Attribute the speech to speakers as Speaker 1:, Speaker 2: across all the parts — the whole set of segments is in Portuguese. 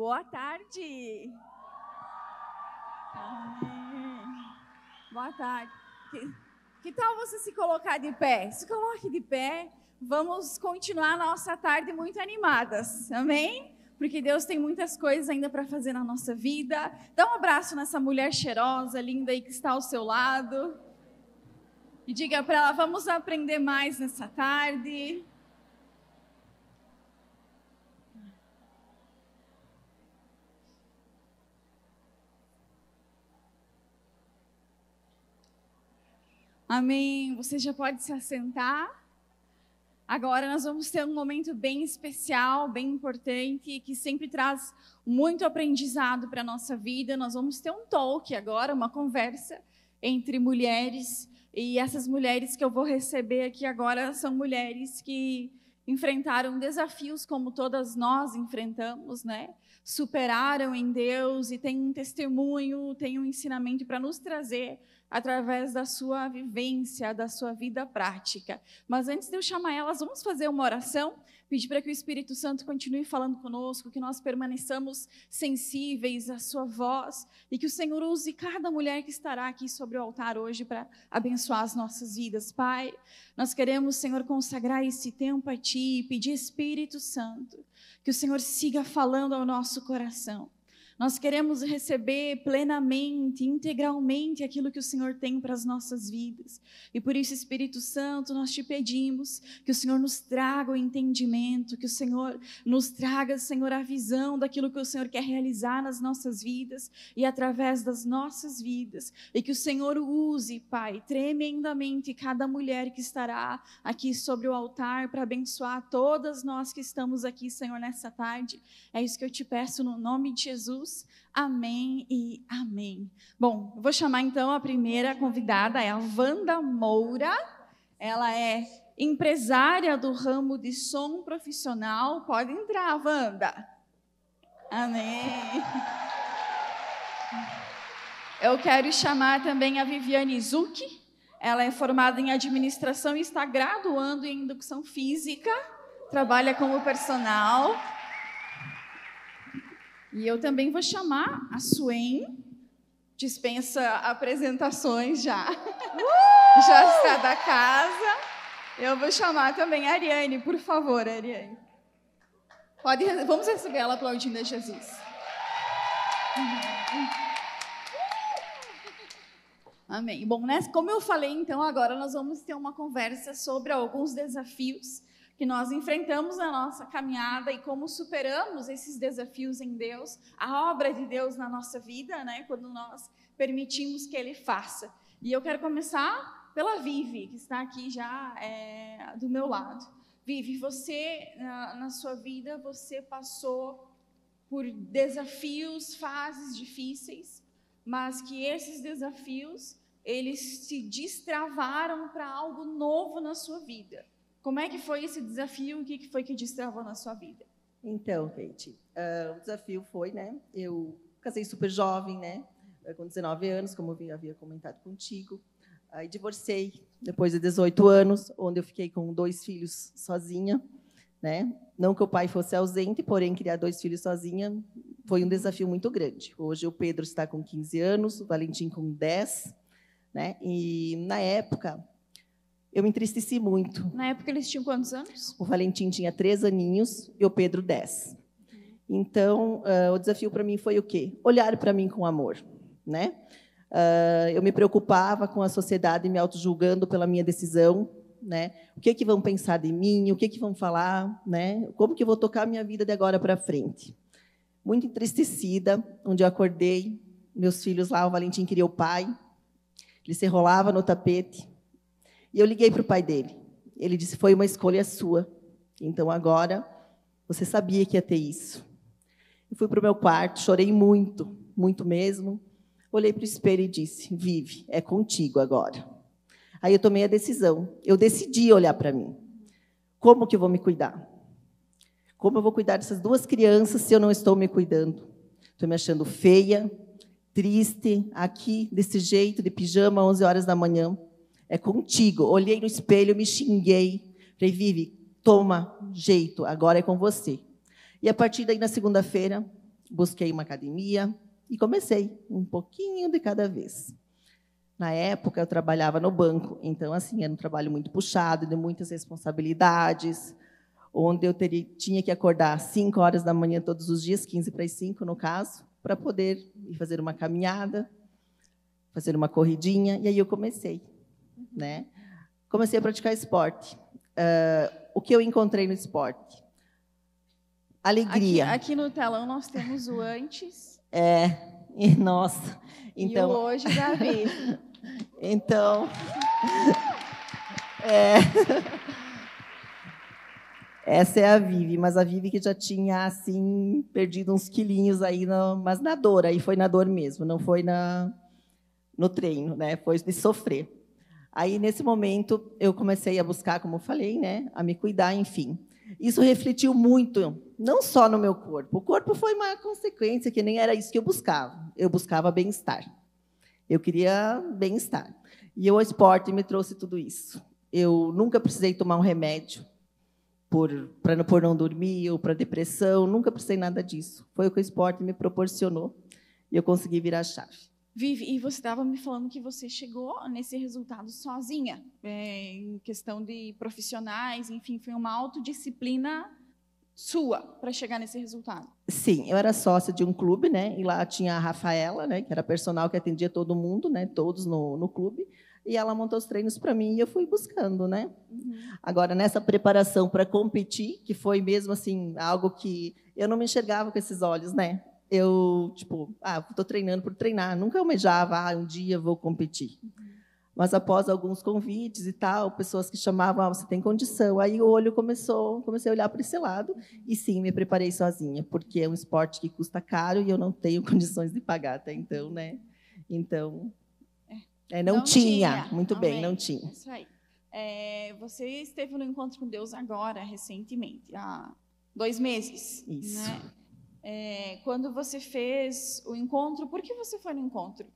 Speaker 1: Boa tarde. Amém. Boa tarde. Que tal você se colocar de pé? Se coloque de pé. Vamos continuar a nossa tarde muito animadas. Amém? Porque Deus tem muitas coisas ainda para fazer na nossa vida. Dá um abraço nessa mulher cheirosa, linda aí que está ao seu lado. E diga para ela, vamos aprender mais nessa tarde. Amém. Você já pode se assentar. Agora nós vamos ter um momento bem especial, bem importante, que sempre traz muito aprendizado para a nossa vida. Nós vamos ter um talk agora, uma conversa entre mulheres. E essas mulheres que eu vou receber aqui agora são mulheres que enfrentaram desafios como todas nós enfrentamos, né? Superaram em Deus e têm um testemunho, têm um ensinamento para nos trazer através da sua vivência, da sua vida prática. Mas antes de eu chamar elas, vamos fazer uma oração, pedir para que o Espírito Santo continue falando conosco, que nós permaneçamos sensíveis à sua voz e que o Senhor use cada mulher que estará aqui sobre o altar hoje para abençoar as nossas vidas. Pai, nós queremos, Senhor, consagrar esse tempo a Ti e pedir, Espírito Santo, que o Senhor siga falando ao nosso coração. Nós queremos receber plenamente, integralmente aquilo que o Senhor tem para as nossas vidas. E por isso, Espírito Santo, nós te pedimos que o Senhor nos traga o entendimento, que o Senhor nos traga, Senhor, a visão daquilo que o Senhor quer realizar nas nossas vidas e através das nossas vidas. E que o Senhor use, Pai, tremendamente cada mulher que estará aqui sobre o altar para abençoar todas nós que estamos aqui, Senhor, nessa tarde. É isso que eu te peço no nome de Jesus. Amém e amém. Bom, eu vou chamar então a primeira convidada, é a Wanda Moura. Ela é empresária do ramo de som profissional. Pode entrar, Wanda. Amém. Eu quero chamar também a Viviane Zucchi. Ela é formada em administração e está graduando em educação física. Trabalha como personal. E eu também vou chamar a Suen, dispensa apresentações já, já está da casa. Eu vou chamar também a Ariane, por favor, Ariane. Vamos receber ela aplaudindo a Jesus. Amém. Bom, né, como eu falei, então, agora nós vamos ter uma conversa sobre alguns desafios que nós enfrentamos na nossa caminhada e como superamos esses desafios em Deus, a obra de Deus na nossa vida, né, quando nós permitimos que Ele faça. E eu quero começar pela Vivi, que está aqui já do meu lado. Vivi, você, na sua vida, você passou por desafios, fases difíceis, mas que esses desafios, eles se destravaram para algo novo na sua vida. Como é que foi esse desafio? O que foi que destravou na sua vida?
Speaker 2: Então, Kate, o desafio foi, né? Eu casei super jovem, né? Com 19 anos, como eu havia comentado contigo. Aí divorciei depois de 18 anos, onde eu fiquei com 2 filhos sozinha, né? Não que o pai fosse ausente, porém criar 2 filhos sozinha foi um desafio muito grande. Hoje o Pedro está com 15 anos, o Valentim com 10, né? E na época eu me entristeci muito.
Speaker 1: Na época eles tinham quantos anos?
Speaker 2: O Valentim tinha 3 aninhos e o Pedro 10. Então, o desafio para mim foi o quê? Olhar para mim com amor, né? Eu me preocupava com a sociedade me auto-julgando pela minha decisão, né? O que vão pensar de mim? O que vão falar, né? Como que eu vou tocar a minha vida de agora para frente? Muito entristecida, onde eu acordei, meus filhos lá, o Valentim queria o pai, ele se enrolava no tapete. E eu liguei para o pai dele. Ele disse, foi uma escolha sua. Então, agora, você sabia que ia ter isso. Eu fui para o meu quarto, chorei muito, muito mesmo. Olhei para o espelho e disse, Vivi, é contigo agora. Aí eu tomei a decisão. Eu decidi olhar para mim. Como que eu vou me cuidar? Como eu vou cuidar dessas 2 crianças se eu não estou me cuidando? Estou me achando feia, triste, aqui, desse jeito, de pijama, 11 horas da manhã. É contigo. Olhei no espelho, me xinguei. Falei, Vivi, toma jeito, agora é com você. E a partir daí, na segunda-feira, busquei uma academia e comecei um pouquinho de cada vez. Na época, eu trabalhava no banco, então, assim, era um trabalho muito puxado, de muitas responsabilidades, onde eu tinha que acordar às 5 horas da manhã todos os dias, 15 para as 5, no caso, para poder ir fazer uma caminhada, fazer uma corridinha, e aí eu comecei. Né? Comecei a praticar esporte. O que eu encontrei no esporte? Alegria.
Speaker 1: Aqui no telão nós temos o antes.
Speaker 2: Nossa. Então,
Speaker 1: e o hoje da vida.
Speaker 2: Então, essa é a Vivi, mas a Vivi que já tinha, assim, perdido uns quilinhos aí, mas na dor, aí foi na dor mesmo, não foi no treino, né? Foi de sofrer. Aí, nesse momento, eu comecei a buscar, como eu falei, né? A me cuidar, enfim. Isso refletiu muito, não só no meu corpo. O corpo foi uma consequência, que nem era isso que eu buscava. Eu buscava bem-estar. Eu queria bem-estar. E o esporte me trouxe tudo isso. Eu nunca precisei tomar um remédio por não dormir ou para depressão, nunca precisei nada disso. Foi o que o esporte me proporcionou e eu consegui virar a chave.
Speaker 1: Vivi, e você estava me falando que você chegou nesse resultado sozinha, em questão de profissionais, enfim, foi uma autodisciplina sua para chegar nesse resultado.
Speaker 2: Sim, eu era sócia de um clube, né? E lá tinha a Rafaela, né? Que era personal que atendia todo mundo, né? Todos no clube. E ela montou os treinos para mim e eu fui buscando, né? Uhum. Agora, nessa preparação para competir, que foi mesmo assim algo que eu não me enxergava com esses olhos, né? Eu, estou treinando por treinar. Nunca almejava, um dia vou competir. Uhum. Mas, após alguns convites e tal, pessoas que chamavam, você tem condição. Aí o olho comecei a olhar para esse lado. E, sim, me preparei sozinha, porque é um esporte que custa caro e eu não tenho condições de pagar até então, né? Então, não tinha. Muito bem, não tinha.
Speaker 1: Isso aí. Você esteve no Encontro com Deus agora, recentemente, há 2 meses.
Speaker 2: Isso.
Speaker 1: Né? Quando você fez o encontro, por que você foi no encontro?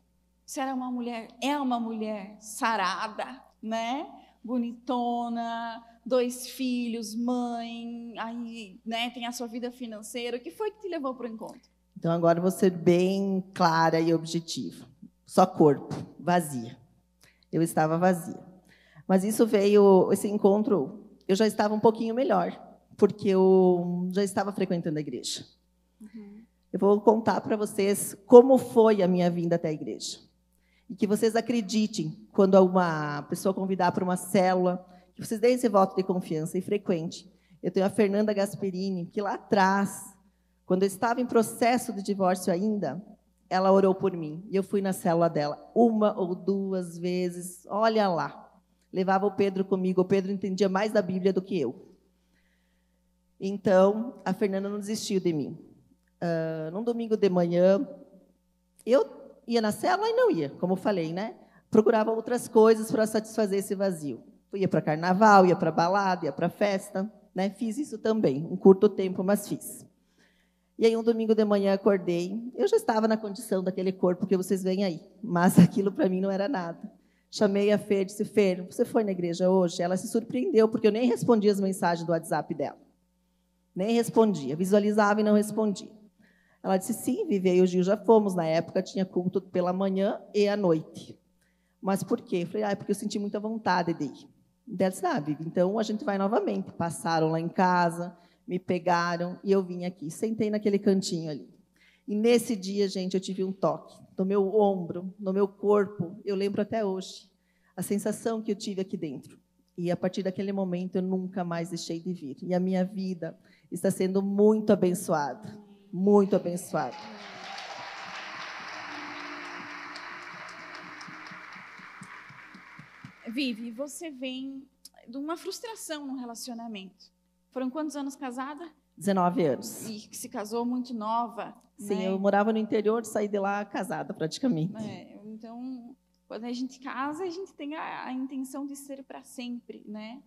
Speaker 1: Você era uma mulher sarada, né? Bonitona, 2 filhos, mãe, aí, né, tem a sua vida financeira. O que foi que te levou para o encontro?
Speaker 2: Então, agora vou ser bem clara e objetiva. Só corpo, vazia. Eu estava vazia. Mas esse encontro, eu já estava um pouquinho melhor, porque eu já estava frequentando a igreja. Uhum. Eu vou contar para vocês como foi a minha vinda até a igreja. E que vocês acreditem, quando uma pessoa convidar para uma célula, que vocês deem esse voto de confiança e frequente. Eu tenho a Fernanda Gasperini, que lá atrás, quando eu estava em processo de divórcio ainda, ela orou por mim. E eu fui na célula dela 1 ou 2 vezes. Olha lá. Levava o Pedro comigo. O Pedro entendia mais da Bíblia do que eu. Então, a Fernanda não desistiu de mim. Num domingo de manhã, eu ia na célula e não ia, como eu falei, né? Procurava outras coisas para satisfazer esse vazio. Eu ia para carnaval, ia para balada, ia para festa, né? Fiz isso também, um curto tempo, mas fiz. E aí, um domingo de manhã, acordei. Eu já estava na condição daquele corpo que vocês veem aí, mas aquilo para mim não era nada. Chamei a Fer e disse, Fer, você foi na igreja hoje? Ela se surpreendeu, porque eu nem respondia as mensagens do WhatsApp dela. Nem respondia, visualizava e não respondia. Ela disse, sim, Vivi, eu e o Gil já fomos. Na época, tinha culto pela manhã e à noite. Mas por quê? Eu falei, porque eu senti muita vontade de ir. Ela disse, Vivi, então a gente vai novamente. Passaram lá em casa, me pegaram e eu vim aqui. Sentei naquele cantinho ali. E nesse dia, gente, eu tive um toque no meu ombro, no meu corpo. Eu lembro até hoje a sensação que eu tive aqui dentro. E a partir daquele momento, eu nunca mais deixei de vir. E a minha vida está sendo muito abençoada. Muito abençoada.
Speaker 1: Vivi, você vem de uma frustração no relacionamento. Foram quantos anos casada?
Speaker 2: 19 anos.
Speaker 1: E se casou muito nova.
Speaker 2: Sim,
Speaker 1: né?
Speaker 2: Eu morava no interior, saí de lá casada praticamente.
Speaker 1: Então, quando a gente casa, a gente tem a intenção de ser para sempre, né?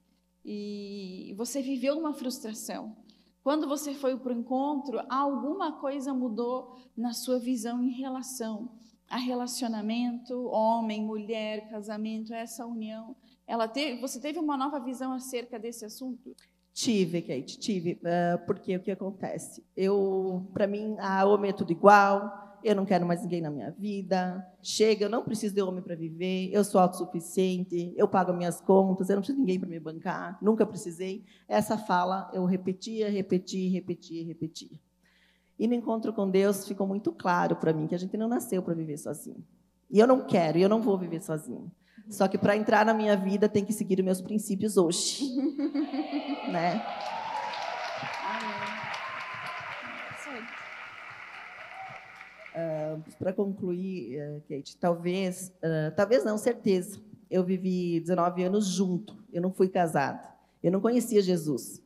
Speaker 1: E você viveu uma frustração. Quando você foi para o encontro, alguma coisa mudou na sua visão em relação a relacionamento, homem, mulher, casamento, essa união. Você teve uma nova visão acerca desse assunto?
Speaker 2: Tive, Kate, tive. Porque o que acontece? Para mim, homem é tudo igual, eu não quero mais ninguém na minha vida, chega, eu não preciso de homem para viver, eu sou autossuficiente, eu pago minhas contas, eu não preciso de ninguém para me bancar, nunca precisei. Essa fala eu repetia. E no encontro com Deus ficou muito claro para mim que a gente não nasceu para viver sozinho. E eu não quero, e eu não vou viver sozinho. Só que para entrar na minha vida tem que seguir os meus princípios hoje. Né? Para concluir, Kate, talvez não, certeza. Eu vivi 19 anos junto, eu não fui casada, eu não conhecia Jesus.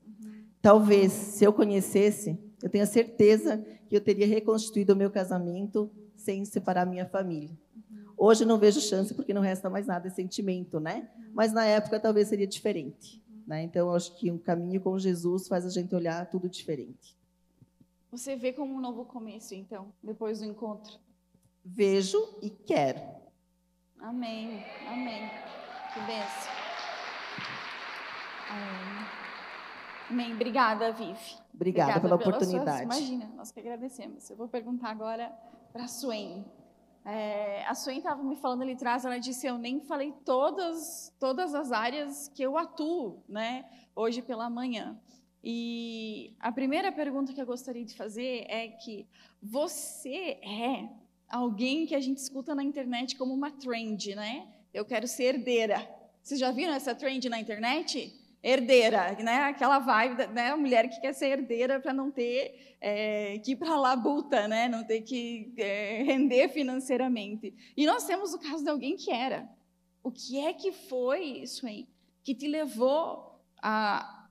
Speaker 2: Talvez, se eu conhecesse, eu tenho a certeza que eu teria reconstituído o meu casamento sem separar minha família. Hoje não vejo chance, porque não resta mais nada, é sentimento, né? Mas na época talvez seria diferente. Né? Então, eu acho que um caminho com Jesus faz a gente olhar tudo diferente.
Speaker 1: Você vê como um novo começo, então, depois do encontro?
Speaker 2: Vejo e quero.
Speaker 1: Amém, amém. Que bênção. Amém. Obrigada, Vivi.
Speaker 2: Obrigada pela oportunidade.
Speaker 1: Imagina, nós que agradecemos. Eu vou perguntar agora para a Suene. A Suene estava me falando ali atrás, ela disse, eu nem falei todas as áreas que eu atuo, né, hoje pela manhã. E a primeira pergunta que eu gostaria de fazer é que você é alguém que a gente escuta na internet como uma trend, né? Eu quero ser herdeira. Vocês já viram essa trend na internet? Herdeira, né? Aquela vibe, né? A mulher que quer ser herdeira para não ter que ir para a labuta, né? Não ter que render financeiramente. E nós temos o caso de alguém que era. O que é que foi isso aí que te levou a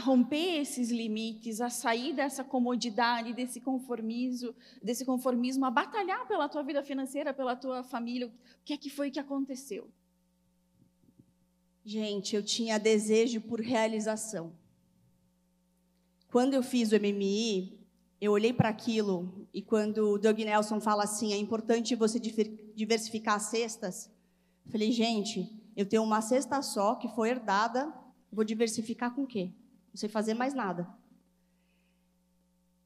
Speaker 1: romper esses limites, a sair dessa comodidade, desse conformismo, a batalhar pela tua vida financeira, pela tua família? O que é que foi que aconteceu?
Speaker 3: Gente, eu tinha desejo por realização. Quando eu fiz o MMI, eu olhei para aquilo, e quando o Doug Nelson fala assim, é importante você diversificar as cestas, eu falei, gente, eu tenho uma cesta só, que foi herdada, vou diversificar com o quê? Não sei fazer mais nada.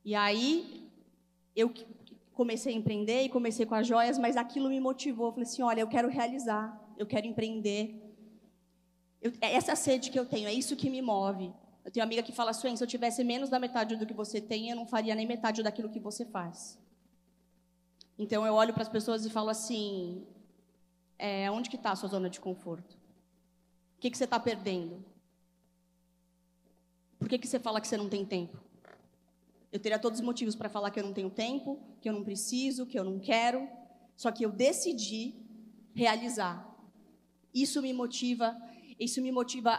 Speaker 3: E aí, eu comecei a empreender, e comecei com as joias, mas aquilo me motivou, eu falei assim, olha, eu quero realizar, eu quero empreender. Essa sede que eu tenho, é isso que me move. Eu tenho uma amiga que fala, Suene, se eu tivesse menos da metade do que você tem, eu não faria nem metade daquilo que você faz. Então, eu olho para as pessoas e falo assim, onde que está a sua zona de conforto? O que você está perdendo? Por que você fala que você não tem tempo? Eu teria todos os motivos para falar que eu não tenho tempo, que eu não preciso, que eu não quero, só que eu decidi realizar. Isso me motiva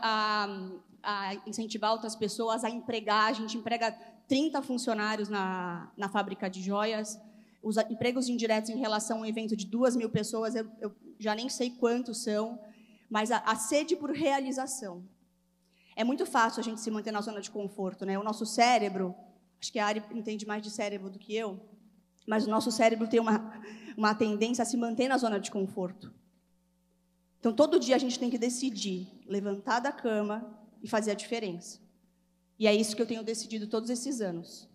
Speaker 3: a incentivar outras pessoas a empregar. A gente emprega 30 funcionários na fábrica de joias. Os empregos indiretos em relação a um evento de 2.000 pessoas, eu já nem sei quantos são, mas a sede por realização. É muito fácil a gente se manter na zona de conforto, né? O nosso cérebro, acho que a Ari entende mais de cérebro do que eu, mas o nosso cérebro tem uma tendência a se manter na zona de conforto. Então, todo dia a gente tem que decidir, levantar da cama e fazer a diferença. E é isso que eu tenho decidido todos esses anos.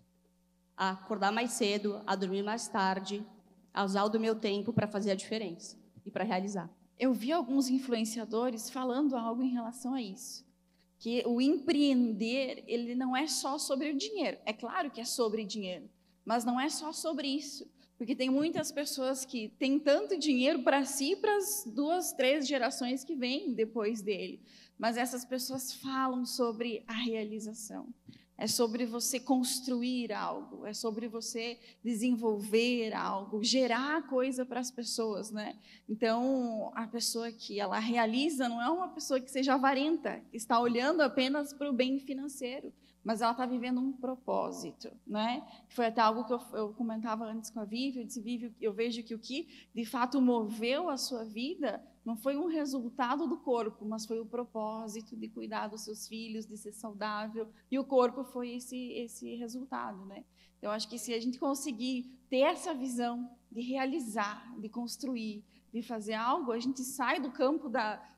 Speaker 3: A acordar mais cedo, a dormir mais tarde, a usar o do meu tempo para fazer a diferença e para realizar.
Speaker 1: Eu vi alguns influenciadores falando algo em relação a isso. Que o empreender, ele não é só sobre o dinheiro. É claro que é sobre dinheiro, mas não é só sobre isso. Porque tem muitas pessoas que têm tanto dinheiro para si e para as 2, 3 gerações que vêm depois dele. Mas essas pessoas falam sobre a realização. É sobre você construir algo, é sobre você desenvolver algo, gerar coisa para as pessoas, né? Então, a pessoa que ela realiza não é uma pessoa que seja avarenta, que está olhando apenas para o bem financeiro, mas ela está vivendo um propósito, né? Foi até algo que eu comentava antes com a Vivi. Eu disse, Vivi, eu vejo que o que de fato moveu a sua vida não foi um resultado do corpo, mas foi o propósito de cuidar dos seus filhos, de ser saudável, e o corpo foi esse resultado, né? Eu acho que se a gente conseguir ter essa visão de realizar, de construir, de fazer algo, a gente sai do campo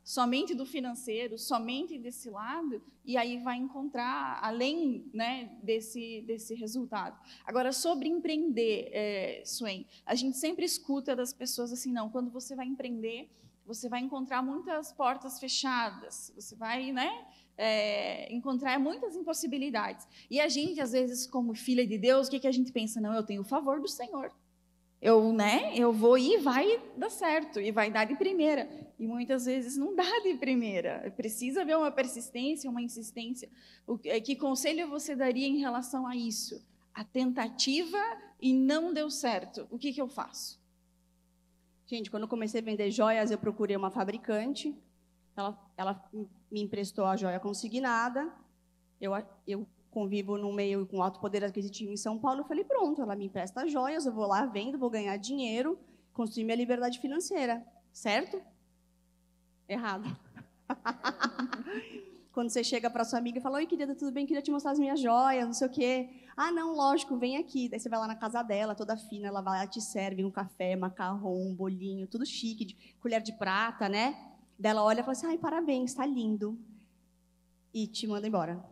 Speaker 1: somente do financeiro, somente desse lado, e aí vai encontrar além, né, desse resultado. Agora, sobre empreender, Swain, a gente sempre escuta das pessoas assim, não, quando você vai empreender, você vai encontrar muitas portas fechadas, você vai, né, encontrar muitas impossibilidades. E a gente, às vezes, como filha de Deus, o que a gente pensa? Não, eu tenho o favor do Senhor. Eu vou ir e vai dar certo, e vai dar de primeira. E muitas vezes não dá de primeira. Precisa haver uma persistência, uma insistência. Que conselho você daria em relação a isso? A tentativa e não deu certo. O que eu faço?
Speaker 3: Gente, quando eu comecei a vender joias, eu procurei uma fabricante. Ela me emprestou a joia consignada. Eu convivo num meio com alto poder aquisitivo em São Paulo. Eu falei, pronto, ela me empresta joias, eu vou lá, vendo, vou ganhar dinheiro, construir minha liberdade financeira. Certo? Errado. Quando você chega para sua amiga e fala, oi, querida, tudo bem? Queria te mostrar as minhas joias, não sei o quê. Ah, não, lógico, vem aqui. Daí você vai lá na casa dela, toda fina, ela te serve um café, macarrão, um bolinho, tudo chique, colher de prata, né? Daí ela olha e fala assim, ai, parabéns, está lindo. E te manda embora.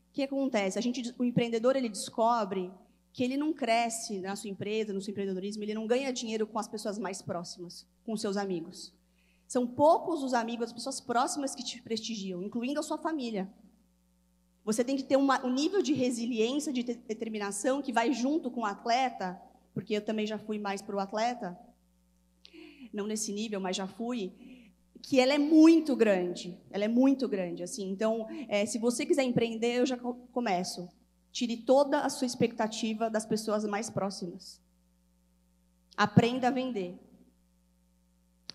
Speaker 3: O que acontece? O empreendedor, ele descobre que ele não cresce na sua empresa, no seu empreendedorismo, ele não ganha dinheiro com as pessoas mais próximas, com os seus amigos. São poucos os amigos, as pessoas próximas que te prestigiam, incluindo a sua família. Você tem que ter um nível de resiliência, de determinação, que vai junto com o atleta, porque eu também já fui mais para o atleta, não nesse nível, mas já fui, que ela é muito grande. Ela é muito grande, assim. Então, se você quiser empreender, eu já começo. Tire toda a sua expectativa das pessoas mais próximas. Aprenda a vender.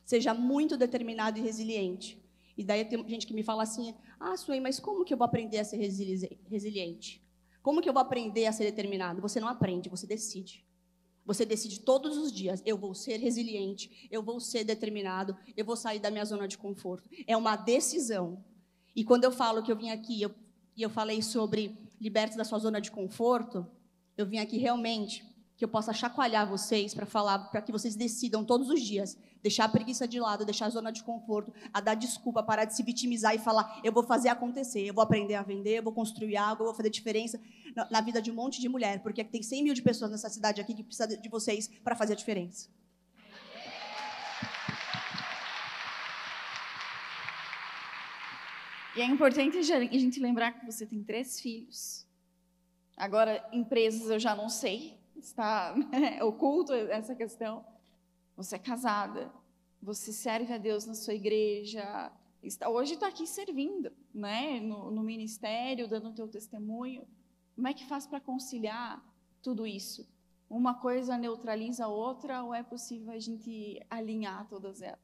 Speaker 3: Seja muito determinado e resiliente. E daí tem gente que me fala assim, Swain, mas como que eu vou aprender a ser resiliente? Como que eu vou aprender a ser determinado? Você não aprende, você decide. Você decide todos os dias, eu vou ser resiliente, eu vou ser determinado, eu vou sair da minha zona de conforto. É uma decisão. E quando eu falo que eu vim aqui e eu falei sobre liberte da sua zona de conforto, eu vim aqui realmente que eu possa chacoalhar vocês para falar, para que vocês decidam todos os dias, deixar a preguiça de lado, deixar a zona de conforto, a dar desculpa, parar de se vitimizar e falar, eu vou fazer acontecer, eu vou aprender a vender, eu vou construir algo, eu vou fazer diferença na vida de um monte de mulher, porque tem 100 mil de pessoas nessa cidade aqui que precisam de vocês para fazer a diferença.
Speaker 1: E é importante a gente lembrar que você tem 3 filhos. Agora, empresas eu já não sei, está oculto essa questão. Você é casada, você serve a Deus na sua igreja, hoje está aqui servindo, né? no ministério, dando o teu testemunho. Como é que faz para conciliar tudo isso? Uma coisa neutraliza a outra ou é possível a gente alinhar todas elas?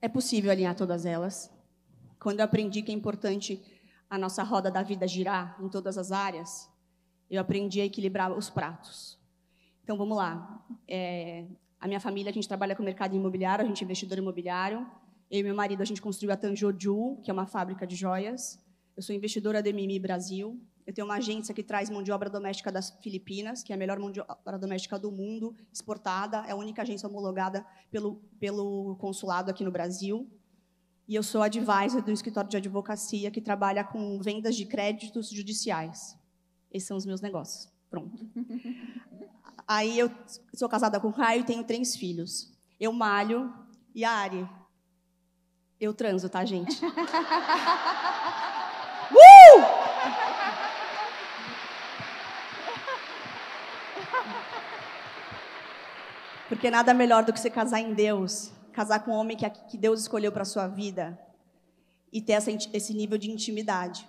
Speaker 3: É possível alinhar todas elas. Quando eu aprendi que é importante a nossa roda da vida girar em todas as áreas, eu aprendi a equilibrar os pratos. Então, vamos lá. A minha família, a gente trabalha com o mercado imobiliário, a gente é investidor imobiliário. Eu e meu marido, a gente construiu a Tanjoju, que é uma fábrica de joias. Eu sou investidora da MMI Brasil. Eu tenho uma agência que traz mão de obra doméstica das Filipinas, que é a melhor mão de obra doméstica do mundo, exportada. É a única agência homologada pelo consulado aqui no Brasil. E eu sou advisor do escritório de advocacia que trabalha com vendas de créditos judiciais. Esses são os meus negócios. Pronto. Aí eu sou casada com o Caio e tenho 3 filhos. Eu malho e a Ari. Eu transo, tá, gente? Porque nada melhor do que você casar em Deus, casar com um homem que Deus escolheu para a sua vida e ter esse nível de intimidade.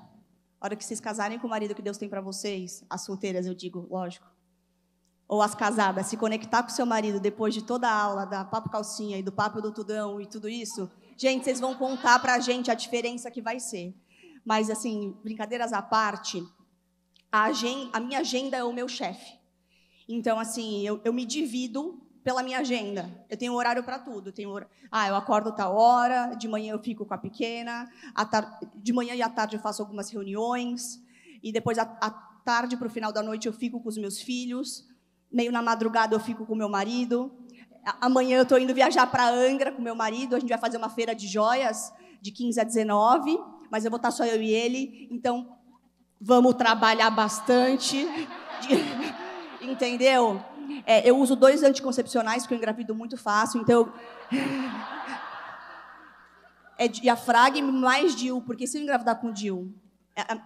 Speaker 3: A hora que vocês casarem com o marido que Deus tem para vocês, as solteiras, eu digo, lógico, ou as casadas, se conectar com o seu marido depois de toda a aula da Papo Calcinha e do Papo do Tudão e tudo isso, gente, vocês vão contar para a gente a diferença que vai ser. Mas, assim, brincadeiras à parte, a minha agenda é o meu chefe. Então, assim, eu me divido pela minha agenda. Eu tenho horário para tudo. Eu acordo tal hora, de manhã eu fico com a pequena, de manhã e à tarde eu faço algumas reuniões, e depois, à tarde, para o final da noite, eu fico com os meus filhos, meio na madrugada eu fico com o meu marido. Amanhã eu estou indo viajar para Angra com meu marido. A gente vai fazer uma feira de joias de 15 a 19, mas eu vou estar só eu e ele. Então, vamos trabalhar bastante. Entendeu? Eu uso 2 anticoncepcionais, porque eu engravido muito fácil. Então, é diafragma mais DIU, porque se eu engravidar com DIU,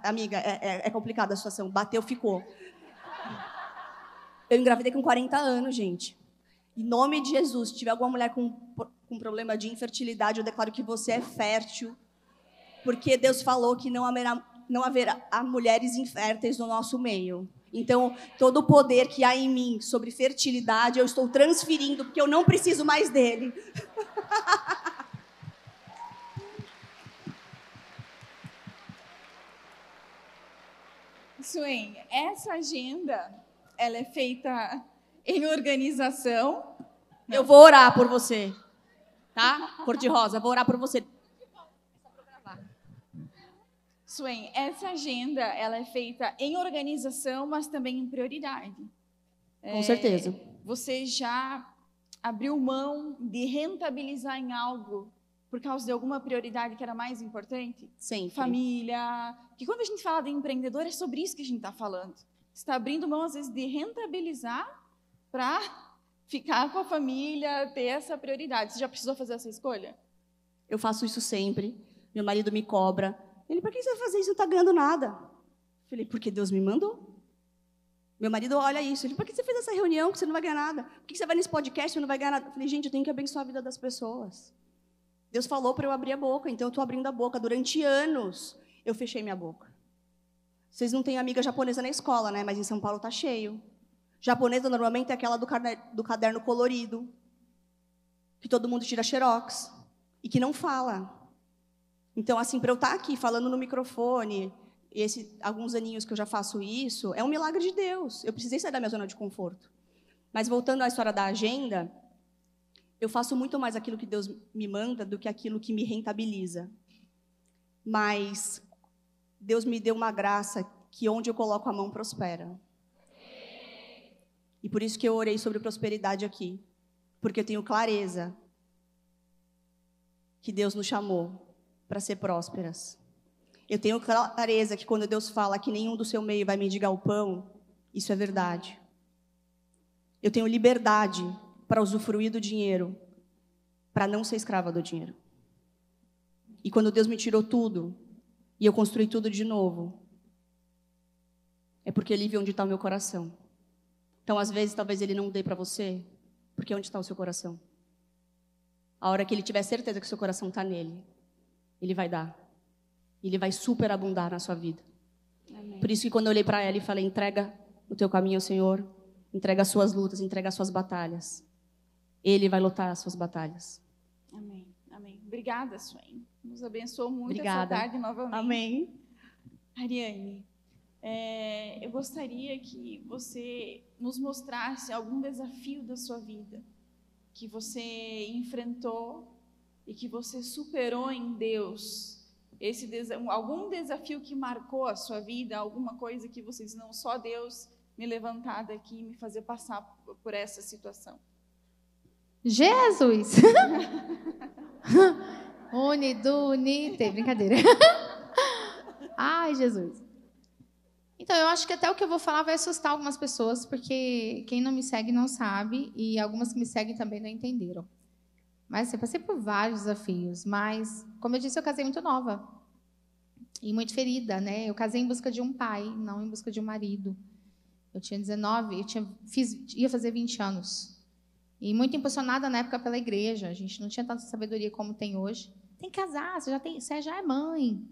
Speaker 3: amiga, é complicada a situação. Bateu, ficou. Eu engravidei com 40 anos, gente. Em nome de Jesus, se tiver alguma mulher com problema de infertilidade, eu declaro que você é fértil, porque Deus falou que não haverá mulheres inférteis no nosso meio. Então, todo o poder que há em mim sobre fertilidade, eu estou transferindo, porque eu não preciso mais dele.
Speaker 1: Suene, essa agenda, ela é feita em organização.
Speaker 3: Eu vou orar por você, tá? Cor-de-rosa, vou orar por você.
Speaker 1: Suene, essa agenda, ela é feita em organização, mas também em prioridade.
Speaker 3: Com certeza.
Speaker 1: Você já abriu mão de rentabilizar em algo por causa de alguma prioridade que era mais importante?
Speaker 3: Sempre.
Speaker 1: Família. Porque quando a gente fala de empreendedor, é sobre isso que a gente está falando. Você está abrindo mão, às vezes, de rentabilizar para ficar com a família, ter essa prioridade. Você já precisou fazer essa escolha?
Speaker 3: Eu faço isso sempre. Meu marido me cobra. Ele, por que você vai fazer isso? Não está ganhando nada. Eu falei, porque Deus me mandou. Meu marido olha isso. Ele, por que você fez essa reunião que você não vai ganhar nada? Por que você vai nesse podcast e você não vai ganhar nada? Eu falei, gente, eu tenho que abençoar a vida das pessoas. Deus falou para eu abrir a boca, então eu estou abrindo a boca. Durante anos, eu fechei minha boca. Vocês não têm amiga japonesa na escola, né? Mas em São Paulo está cheio. Japonesa, normalmente, é aquela do caderno colorido, que todo mundo tira xerox, e que não fala. Então, assim, para eu estar aqui falando no microfone, alguns aninhos que eu já faço isso, é um milagre de Deus. Eu precisei sair da minha zona de conforto. Mas, voltando à história da agenda, eu faço muito mais aquilo que Deus me manda do que aquilo que me rentabiliza. Mas Deus me deu uma graça que onde eu coloco a mão prospera. E por isso que eu orei sobre prosperidade aqui. Porque eu tenho clareza que Deus nos chamou para ser prósperas. Eu tenho clareza que quando Deus fala que nenhum do seu meio vai mendigar o pão, isso é verdade. Eu tenho liberdade para usufruir do dinheiro, para não ser escrava do dinheiro. E quando Deus me tirou tudo, e eu construí tudo de novo, é porque Ele viu onde está o meu coração. Então, às vezes, talvez Ele não dê para você, porque onde está o seu coração? A hora que Ele tiver certeza que o seu coração está nele, Ele vai dar. Ele vai superabundar na sua vida. Amém. Por isso que quando eu olhei para ela e falei, entrega o teu caminho ao Senhor, entrega as suas lutas, entrega as suas batalhas. Ele vai lutar as suas batalhas.
Speaker 1: Amém. Amém. Obrigada, Suene. Nos abençoou muito.
Speaker 3: Obrigada.
Speaker 1: Essa tarde novamente.
Speaker 3: Amém.
Speaker 1: Ariane, eu gostaria que você nos mostrasse algum desafio da sua vida que você enfrentou e que você superou em Deus. Algum desafio que marcou a sua vida, alguma coisa que você disse, não, só Deus me levantar daqui e me fazer passar por essa situação.
Speaker 4: Jesus! Unidunite, brincadeira. Ai, Jesus. Então, eu acho que até o que eu vou falar vai assustar algumas pessoas, porque quem não me segue não sabe, e algumas que me seguem também não entenderam. Mas assim, eu passei por vários desafios, mas, como eu disse, eu casei muito nova e muito ferida, né? Eu casei em busca de um pai, não em busca de um marido. Eu tinha 19, ia fazer 20 anos. E muito impulsionada na época pela igreja. A gente não tinha tanta sabedoria como tem hoje. Tem que casar, você já é mãe.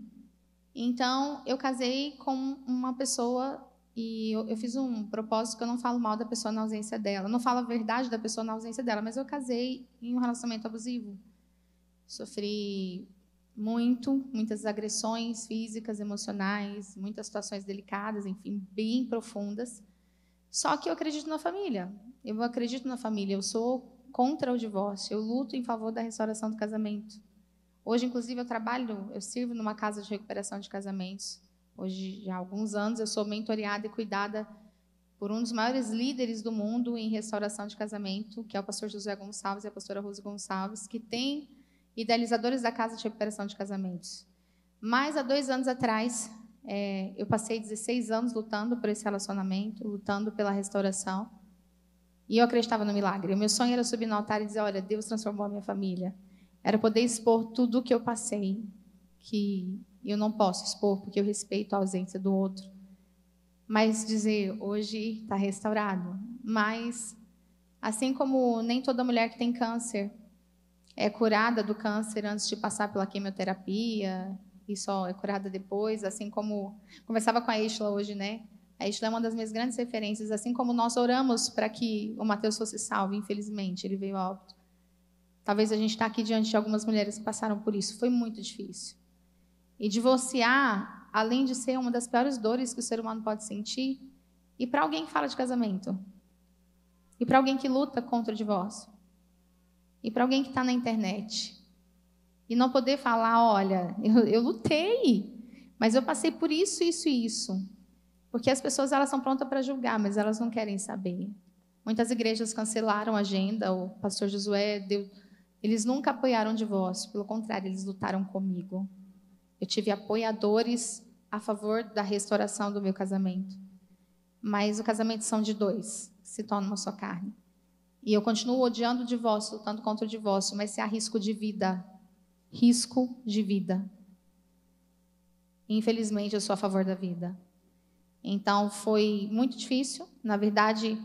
Speaker 4: Então, eu casei com uma pessoa e eu fiz um propósito que eu não falo mal da pessoa na ausência dela. Eu não falo a verdade da pessoa na ausência dela, mas eu casei em um relacionamento abusivo. Sofri muitas agressões físicas, emocionais, muitas situações delicadas, enfim, bem profundas. Só que eu acredito na família. Eu acredito na família. Eu sou contra o divórcio. Eu luto em favor da restauração do casamento. Hoje, inclusive, eu sirvo numa casa de recuperação de casamentos. Hoje, já há alguns anos, eu sou mentoreada e cuidada por um dos maiores líderes do mundo em restauração de casamento, que é o pastor Josué Gonçalves e a pastora Rose Gonçalves, que tem idealizadores da Casa de Recuperação de Casamentos. Mas, há 2 anos atrás, eu passei 16 anos lutando por esse relacionamento, lutando pela restauração, e eu acreditava no milagre. O meu sonho era subir no altar e dizer, olha, Deus transformou a minha família. Era poder expor tudo o que eu passei, que eu não posso expor, porque eu respeito a ausência do outro. Mas dizer, hoje está restaurado. Mas, assim como nem toda mulher que tem câncer é curada do câncer antes de passar pela quimioterapia, e só é curada depois, assim como... Conversava com a Ishla hoje, né? A Ishla é uma das minhas grandes referências. Assim como nós oramos para que o Mateus fosse salvo, infelizmente, ele veio a óbito. Talvez a gente está aqui diante de algumas mulheres que passaram por isso. Foi muito difícil. E divorciar, além de ser uma das piores dores que o ser humano pode sentir, e para alguém que fala de casamento, e para alguém que luta contra o divórcio, e para alguém que está na internet, e não poder falar, olha, eu lutei, mas eu passei por isso, isso e isso. Porque as pessoas elas são prontas para julgar, mas elas não querem saber. Muitas igrejas cancelaram a agenda, o pastor Josué eles nunca apoiaram o divórcio, pelo contrário, eles lutaram comigo. Eu tive apoiadores a favor da restauração do meu casamento. Mas o casamento são de 2, que se tornam uma só carne. E eu continuo odiando o divórcio, lutando contra o divórcio, mas se há risco de vida, infelizmente, eu sou a favor da vida. Então, foi muito difícil. Na verdade,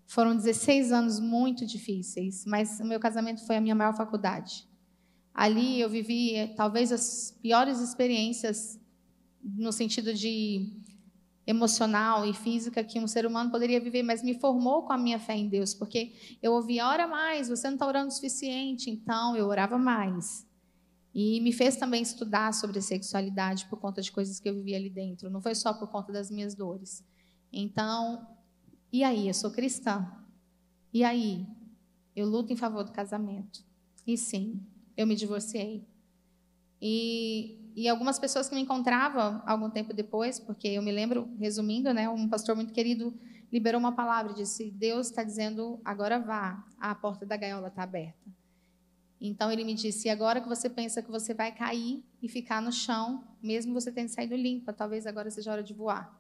Speaker 4: foram 16 anos muito difíceis, mas o meu casamento foi a minha maior faculdade. Ali eu vivi talvez as piores experiências no sentido de emocional e física que um ser humano poderia viver, mas me formou com a minha fé em Deus, porque eu ouvia, ora mais, você não está orando o suficiente, então eu orava mais. E me fez também estudar sobre sexualidade por conta de coisas que eu vivia ali dentro, não foi só por conta das minhas dores. Então, e aí, eu sou cristã, e aí, eu luto em favor do casamento, e sim, eu me divorciei. E algumas pessoas que me encontravam algum tempo depois, porque eu me lembro, resumindo, né, um pastor muito querido liberou uma palavra e disse, Deus está dizendo, agora vá, a porta da gaiola está aberta. Então ele me disse, e agora que você pensa que você vai cair e ficar no chão, mesmo você tendo saído limpa, talvez agora seja hora de voar.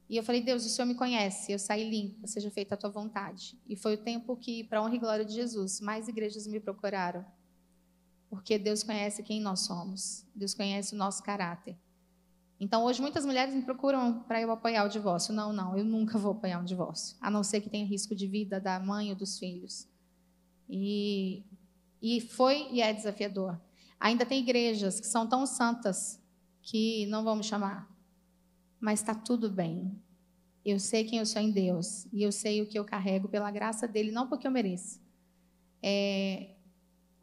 Speaker 4: E eu falei, Deus, o Senhor me conhece, eu saí limpa, seja feita a tua vontade. E foi o tempo que, para a honra e glória de Jesus, mais igrejas me procuraram. Porque Deus conhece quem nós somos. Deus conhece o nosso caráter. Então, hoje, muitas mulheres me procuram para eu apoiar o divórcio. Não, eu nunca vou apoiar um divórcio. A não ser que tenha risco de vida da mãe ou dos filhos. E foi e é desafiador. Ainda tem igrejas que são tão santas que não vão me chamar. Mas está tudo bem. Eu sei quem eu sou em Deus. E eu sei o que eu carrego pela graça dele, não porque eu mereço.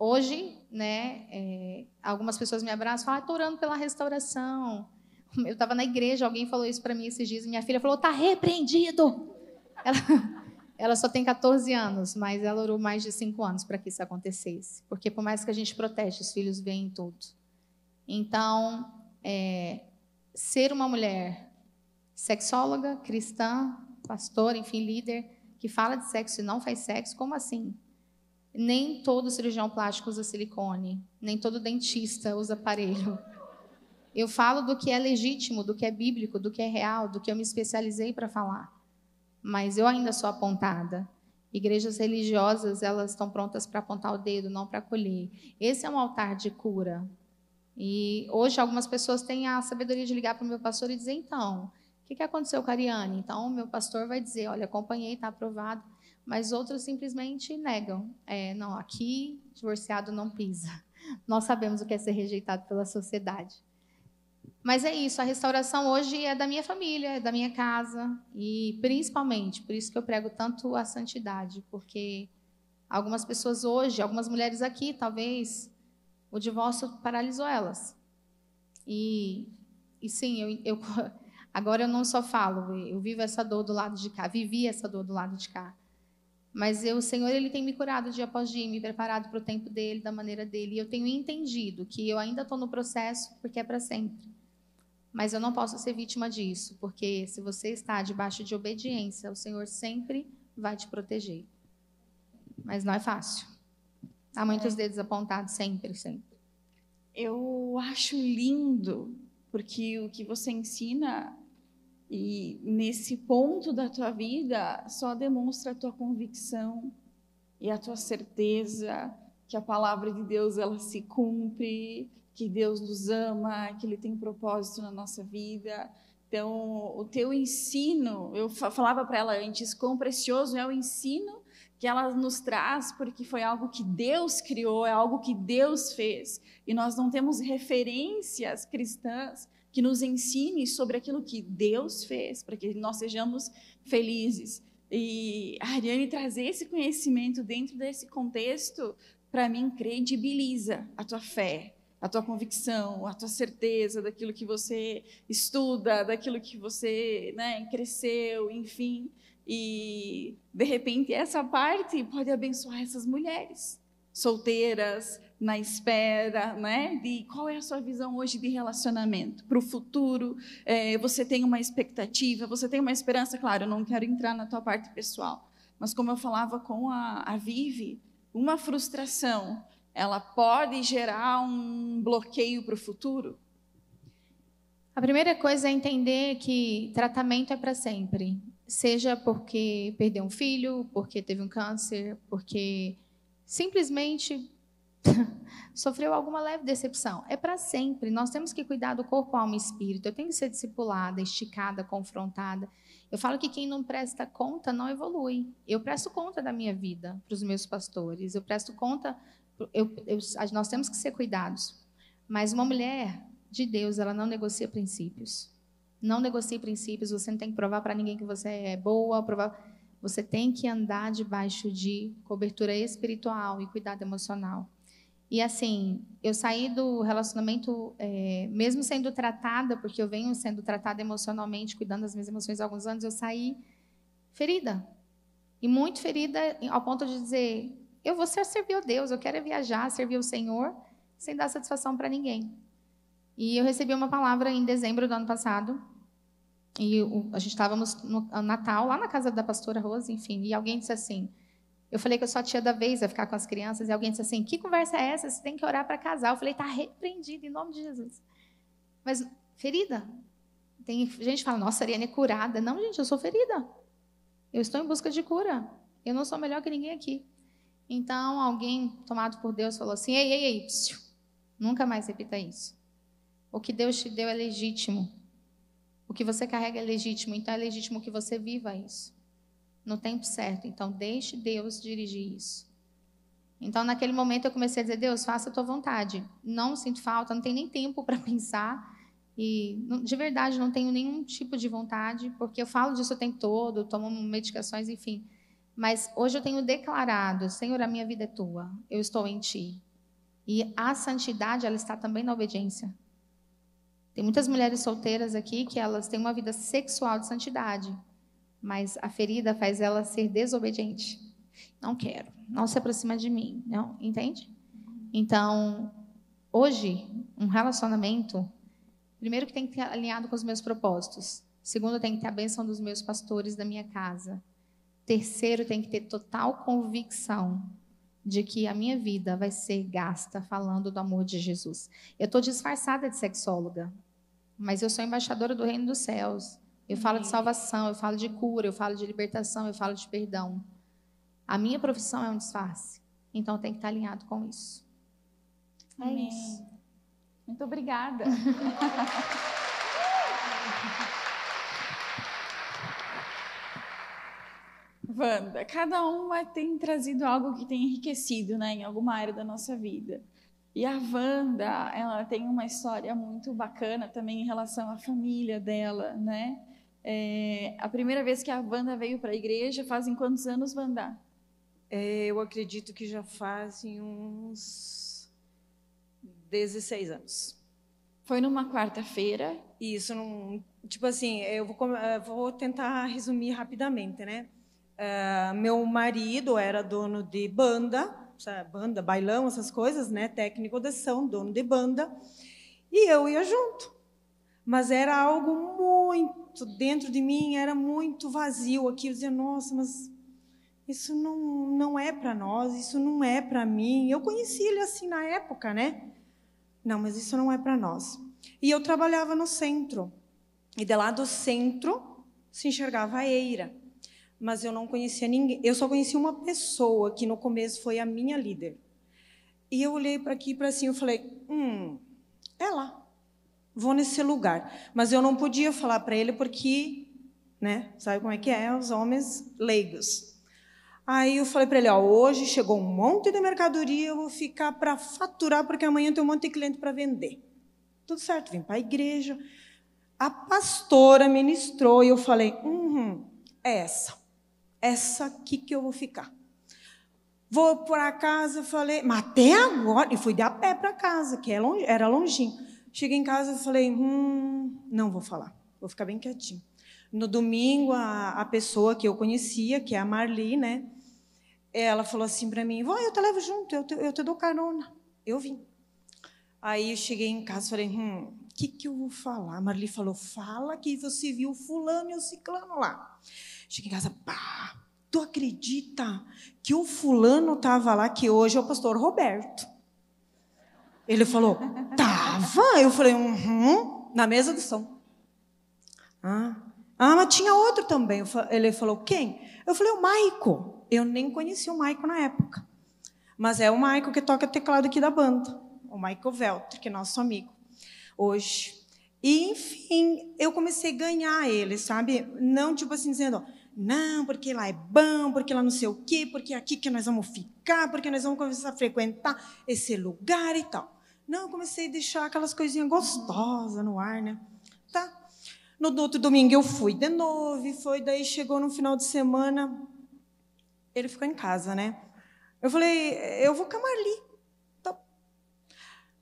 Speaker 4: Hoje, né, algumas pessoas me abraçam e falam, estou orando pela restauração. Eu estava na igreja, alguém falou isso para mim esses dias, e minha filha falou, está repreendido. Ela só tem 14 anos, mas ela orou mais de 5 anos para que isso acontecesse. Porque por mais que a gente protege, os filhos veem tudo. Então, ser uma mulher sexóloga, cristã, pastora, enfim, líder, que fala de sexo e não faz sexo, como assim? Nem todo cirurgião plástico usa silicone, nem todo dentista usa aparelho. Eu falo do que é legítimo, do que é bíblico, do que é real, do que eu me especializei para falar. Mas eu ainda sou apontada. Igrejas religiosas, elas estão prontas para apontar o dedo, não para acolher. Esse é um altar de cura. E hoje algumas pessoas têm a sabedoria de ligar para o meu pastor e dizer, então, o que aconteceu com a Ariane? Então, o meu pastor vai dizer, olha, acompanhei, está aprovado. Mas outros simplesmente negam. Não, aqui, divorciado não pisa. Nós sabemos o que é ser rejeitado pela sociedade. Mas é isso, a restauração hoje é da minha família, é da minha casa. E, principalmente, por isso que eu prego tanto a santidade. Porque algumas pessoas hoje, algumas mulheres aqui, talvez, o divórcio paralisou elas. E sim, agora eu não só falo, eu vivo essa dor do lado de cá, vivi essa dor do lado de cá. Mas o Senhor, ele tem me curado dia após dia, me preparado para o tempo dele, da maneira dele. E eu tenho entendido que eu ainda estou no processo, porque é para sempre. Mas eu não posso ser vítima disso, porque se você está debaixo de obediência, o Senhor sempre vai te proteger. Mas não é fácil. Há muitos dedos apontados sempre, sempre.
Speaker 1: Eu acho lindo, porque o que você ensina, e nesse ponto da tua vida, só demonstra a tua convicção e a tua certeza que a palavra de Deus ela se cumpre, que Deus nos ama, que Ele tem propósito na nossa vida. Então, o teu ensino, eu falava para ela antes, quão precioso é o ensino que ela nos traz, porque foi algo que Deus criou, é algo que Deus fez. E nós não temos referências cristãs que nos ensinem sobre aquilo que Deus fez, para que nós sejamos felizes. E a Ariane trazer esse conhecimento dentro desse contexto, para mim, credibiliza a tua fé, a tua convicção, a tua certeza daquilo que você estuda, daquilo que você, né, cresceu, enfim. E, de repente, essa parte pode abençoar essas mulheres solteiras, na espera, né, de qual é a sua visão hoje de relacionamento para o futuro. Você tem uma expectativa, você tem uma esperança. Claro, eu não quero entrar na tua parte pessoal, mas como eu falava com a Vivi, uma frustração, ela pode gerar um bloqueio para o futuro?
Speaker 4: A primeira coisa é entender que tratamento é para sempre. Seja porque perdeu um filho, porque teve um câncer, porque simplesmente sofreu alguma leve decepção. É para sempre. Nós temos que cuidar do corpo, alma e espírito. Eu tenho que ser discipulada, esticada, confrontada. Eu falo que quem não presta conta não evolui. Eu presto conta da minha vida para os meus pastores. Eu presto conta. Nós temos que ser cuidados. Mas uma mulher de Deus, ela não negocia princípios. Não negocie princípios. Você não tem que provar para ninguém que você é boa. Você tem que andar debaixo de cobertura espiritual e cuidado emocional. E assim, eu saí do relacionamento, mesmo sendo tratada, porque eu venho sendo tratada emocionalmente, cuidando das minhas emoções há alguns anos, eu saí ferida. E muito ferida ao ponto de dizer, eu vou servir a Deus, eu quero viajar, servir o Senhor, sem dar satisfação para ninguém. E eu recebi uma palavra em dezembro do ano passado, e a gente estávamos no Natal, lá na casa da pastora Rose, enfim, e alguém disse assim, eu falei que eu sou a tia da vez, a ficar com as crianças, e alguém disse assim, que conversa é essa? Você tem que orar para casar. Eu falei, está repreendido em nome de Jesus. Mas, ferida. Tem gente que fala, nossa, a Ariane é curada. Não, gente, eu sou ferida. Eu estou em busca de cura. Eu não sou melhor que ninguém aqui. Então, alguém tomado por Deus falou assim, ei, psiu, nunca mais repita isso. O que Deus te deu é legítimo. O que você carrega é legítimo, então é legítimo que você viva isso. No tempo certo. Então, deixe Deus dirigir isso. Então, naquele momento, eu comecei a dizer, Deus, faça a tua vontade. Não sinto falta, não tenho nem tempo para pensar. E, de verdade, não tenho nenhum tipo de vontade, porque eu falo disso o tempo todo, tomo medicações, enfim. Mas hoje eu tenho declarado, Senhor, a minha vida é tua, eu estou em ti. E a santidade, ela está também na obediência. Tem muitas mulheres solteiras aqui que elas têm uma vida sexual de santidade, mas a ferida faz ela ser desobediente. Não quero, não se aproxima de mim, não, entende? Então, hoje, um relacionamento, primeiro que tem que ter alinhado com os meus propósitos. Segundo, tem que ter a bênção dos meus pastores da minha casa. Terceiro, tem que ter total convicção de que a minha vida vai ser gasta falando do amor de Jesus. Eu estou disfarçada de sexóloga, mas eu sou embaixadora do reino dos céus. Eu falo de salvação, eu falo de cura, eu falo de libertação, eu falo de perdão. A minha profissão é um disfarce. Então, tem que estar alinhado com isso.
Speaker 1: Amém. Isso. Muito obrigada. Wanda, cada uma tem trazido algo que tem enriquecido, né, em alguma área da nossa vida. E a Wanda, ela tem uma história muito bacana também em relação à família dela, né? A primeira vez que a Wanda veio para a igreja, fazem quantos anos, Wanda?
Speaker 5: Eu acredito que já fazem uns 16 anos.
Speaker 1: Foi numa quarta-feira?
Speaker 5: Isso, tipo assim, eu vou tentar resumir rapidamente, né? Meu marido era dono de banda, bailão, essas coisas, né? Técnico de som, dono de banda, e eu ia junto. Mas era algo muito, dentro de mim, era muito vazio aqui. Eu dizia, nossa, mas isso não é para nós, isso não é para mim. Eu conheci ele assim na época, né? Não, mas isso não é para nós. E eu trabalhava no centro. E de lá do centro se enxergava a Eira. Mas eu não conhecia ninguém. Eu só conhecia uma pessoa que no começo foi a minha líder. E eu olhei para aqui e para cima e falei, ela. Vou nesse lugar. Mas eu não podia falar para ele porque, né, sabe como é que é? Os homens leigos. Aí eu falei para ele, hoje chegou um monte de mercadoria, eu vou ficar para faturar, porque amanhã tem um monte de cliente para vender. Tudo certo, vim para a igreja. A pastora ministrou e eu falei, é essa aqui que eu vou ficar. Vou para casa, falei, mas até agora, e fui de a pé para casa, que era longinho. Cheguei em casa e falei, não vou falar, vou ficar bem quietinho. No domingo, a pessoa que eu conhecia, que é a Marli, né? Ela falou assim para mim, eu te levo junto, eu te dou carona. Eu vim. Aí eu cheguei em casa e falei, o que eu vou falar? A Marli falou, fala que você viu fulano e o ciclano lá. Cheguei em casa, tu acredita que o fulano estava lá, que hoje é o pastor Roberto? Ele falou, tava? Eu falei, na mesa do som. Mas tinha outro também. Ele falou, quem? Eu falei, o Maico. Eu nem conhecia o Maico na época. Mas é o Maico que toca teclado aqui da banda. O Maico Velter, que é nosso amigo hoje. E, enfim, eu comecei a ganhar ele, sabe? Não, tipo assim, dizendo, não, porque lá é bom, porque lá não sei o quê, porque é aqui que nós vamos ficar, porque nós vamos começar a frequentar esse lugar e tal. Não, eu comecei a deixar aquelas coisinhas gostosas no ar, né? Tá. No outro domingo eu fui de novo, daí chegou no final de semana, ele ficou em casa, né? Eu falei, eu vou com a Marli. Tá.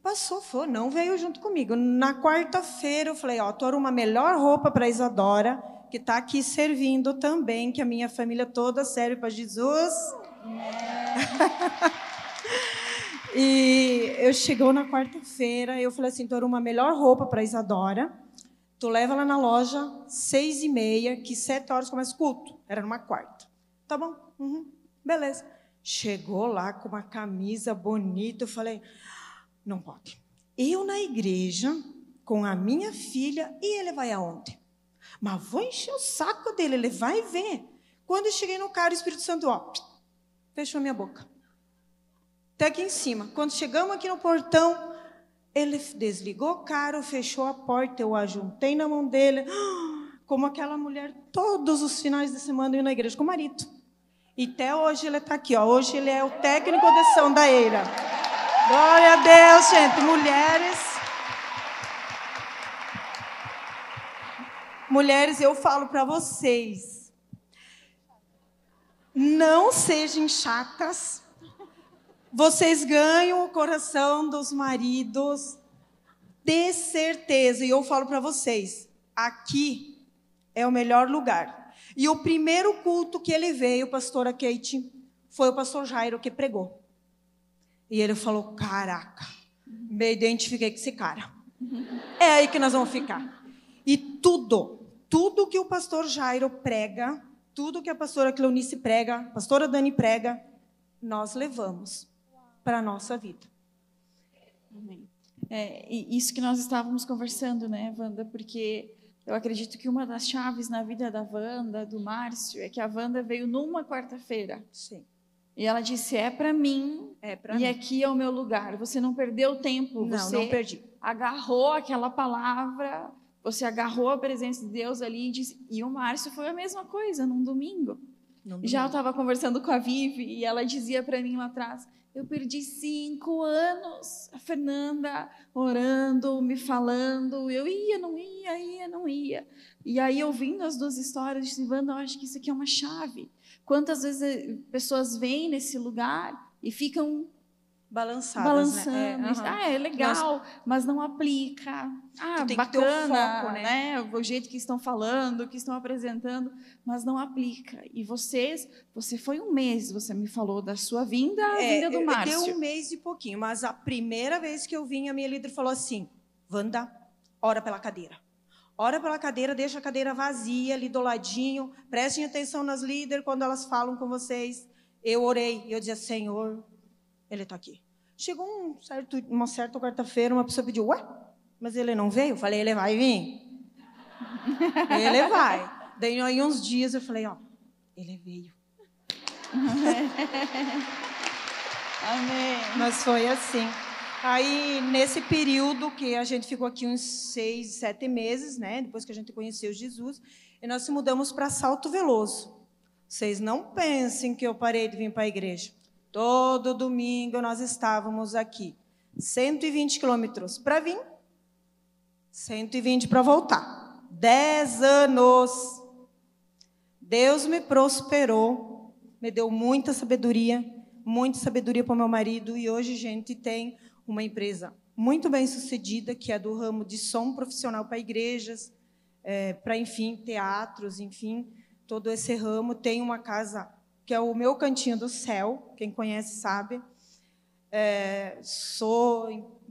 Speaker 5: Passou, não veio junto comigo. Na quarta-feira eu falei, tu arruma a melhor roupa para a Isadora, que está aqui servindo também, que a minha família toda serve para Jesus. E eu chegou na quarta-feira, eu falei assim, tu arruma a melhor roupa para a Isadora, tu leva ela na loja 6h30, que 7h começa o culto. Era numa quarta. Tá bom? Beleza. Chegou lá com uma camisa bonita, eu falei, não pode. Eu na igreja, com a minha filha, e ele vai aonde? Mas vou encher o saco dele, ele vai ver. Quando eu cheguei no carro, o Espírito Santo, fechou minha boca. Até aqui em cima. Quando chegamos aqui no portão, ele desligou o carro, fechou a porta, eu ajuntei na mão dele, como aquela mulher, todos os finais de semana eu ia na igreja com o marido. E até hoje ele está aqui, hoje ele é o técnico de som da Eira. Glória a Deus, gente. Mulheres, eu falo para vocês, não sejam chatas. Vocês ganham o coração dos maridos, de certeza. E eu falo para vocês, aqui é o melhor lugar. E o primeiro culto que ele veio, pastora Kate, foi o pastor Jairo que pregou. E ele falou, caraca, me identifiquei com esse cara. É aí que nós vamos ficar. E tudo que o pastor Jairo prega, tudo que a pastora Cleonice prega, a pastora Dani prega, nós levamos para a nossa vida.
Speaker 1: Amém. E isso que nós estávamos conversando, né, Wanda? Porque eu acredito que uma das chaves na vida da Wanda, do Márcio, é que a Wanda veio numa quarta-feira.
Speaker 5: Sim.
Speaker 1: E ela disse, é para mim, e aqui é o meu lugar. Você não perdeu tempo,
Speaker 5: não perdi.
Speaker 1: Agarrou aquela palavra, você agarrou a presença de Deus ali e disse, e o Márcio foi a mesma coisa, num domingo. Já eu estava conversando com a Vivi e ela dizia para mim lá atrás, eu perdi 5 anos, a Fernanda orando, me falando, eu não ia. E aí, ouvindo as duas histórias, eu disse, Wanda, eu acho que isso aqui é uma chave. Quantas vezes pessoas vêm nesse lugar e ficam
Speaker 5: balançando,
Speaker 1: né? É legal, mas não aplica.
Speaker 5: Tem
Speaker 1: bacana,
Speaker 5: que ter o foco,
Speaker 1: né? O jeito que estão falando, que estão apresentando, mas não aplica. E você foi um mês, você me falou da sua vinda, a vinda do Márcio.
Speaker 5: Deu 1 mês e pouquinho, mas a primeira vez que eu vim, a minha líder falou assim, Wanda, ora pela cadeira. ora pela cadeira, deixa a cadeira vazia, ali do ladinho. Prestem atenção nas líderes quando elas falam com vocês. Eu orei, eu dizia, Senhor, ele está aqui. Chegou uma certa quarta-feira, uma pessoa pediu, ué, mas ele não veio? Eu falei, ele vai vir. Ele vai. Daí, aí, uns dias, eu falei, ó, ele veio.
Speaker 1: Amém.
Speaker 5: Mas foi assim. Aí, nesse período que a gente ficou aqui uns 6, 7 meses, né? Depois que a gente conheceu Jesus, e nós se mudamos para Salto Veloso. Vocês não pensem que eu parei de vir para a igreja. Todo domingo nós estávamos aqui. 120 quilômetros para vir, 120 para voltar. 10 anos. Deus me prosperou, me deu muita sabedoria para o meu marido, e hoje a gente tem uma empresa muito bem sucedida, que é do ramo de som profissional para igrejas, para, enfim, teatros, enfim, todo esse ramo. Tem uma casa que é o meu cantinho do céu, quem conhece sabe.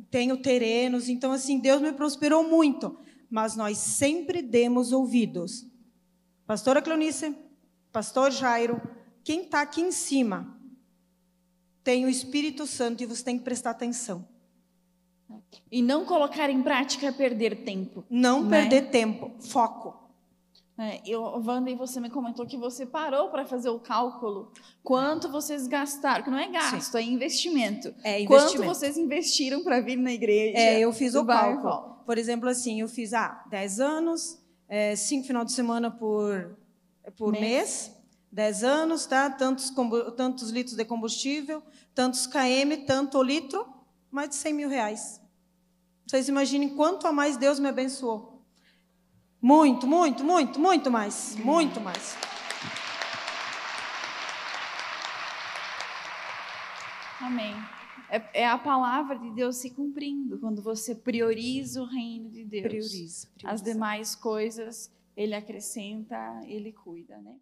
Speaker 5: Tenho terrenos, então, assim, Deus me prosperou muito, mas nós sempre demos ouvidos. Pastora Cleonice, pastor Jairo, quem está aqui em cima tem o Espírito Santo e você tem que prestar atenção.
Speaker 1: E não colocar em prática é perder tempo.
Speaker 5: Não perder tempo, foco.
Speaker 1: Wanda, você me comentou que você parou para fazer o cálculo. Quanto vocês gastaram? Que não é gasto,
Speaker 5: Sim.
Speaker 1: É investimento.
Speaker 5: É investimento.
Speaker 1: Quanto vocês investiram para vir na igreja?
Speaker 5: Eu fiz o cálculo. Por exemplo, assim, eu fiz 10 anos, 5 final de semana por mês. 10 anos, tá? Tantos litros de combustível, tantos km, tanto litro, mais de 100 mil reais. Vocês imaginem quanto a mais Deus me abençoou. Muito, muito, muito, muito mais. Muito mais.
Speaker 1: Amém. É a palavra de Deus se cumprindo, quando você prioriza o reino de Deus.
Speaker 5: Prioriza.
Speaker 1: As demais coisas, Ele acrescenta, Ele cuida, né?